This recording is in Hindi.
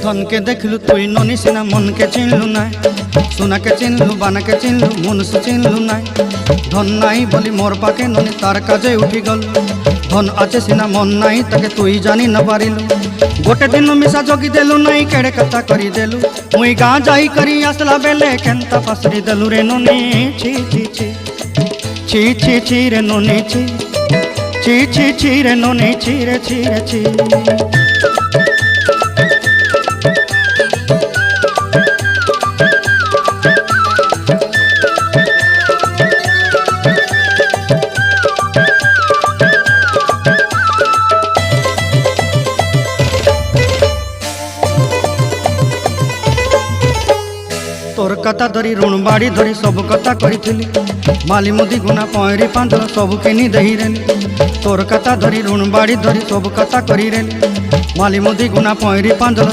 धन के देखलु तुई ननी सिना मन के चिन्हलु ना सोना के चिन्हलु बाना के चिन्हलु मनुष्य चिन्हलु ना धन नाई बोली मोर पाके ननी तार काजे उठी गल धन आचे सिना मन नाई ताके तुई जानी न पारिलु गोटे दिन मिसा जोगी देलु नाई केड़े कथा करी देलु मुई गाँ जाई करी आसला बेले केंता पासरी देलु रे ननी छी छी छी छी छी छी रे ननी छी छी छी छी रे ननी छी रे छी रे छी। तोर कथा धरी ऋण बाड़ी धरी सब कथा करी माली मुदी गुना पहरी पांदल सब किनी दही रेली तोर कथा धरी ऋण बाड़ी धरी सब कथा करी रेली माली मुदी गुना पहरी पांदल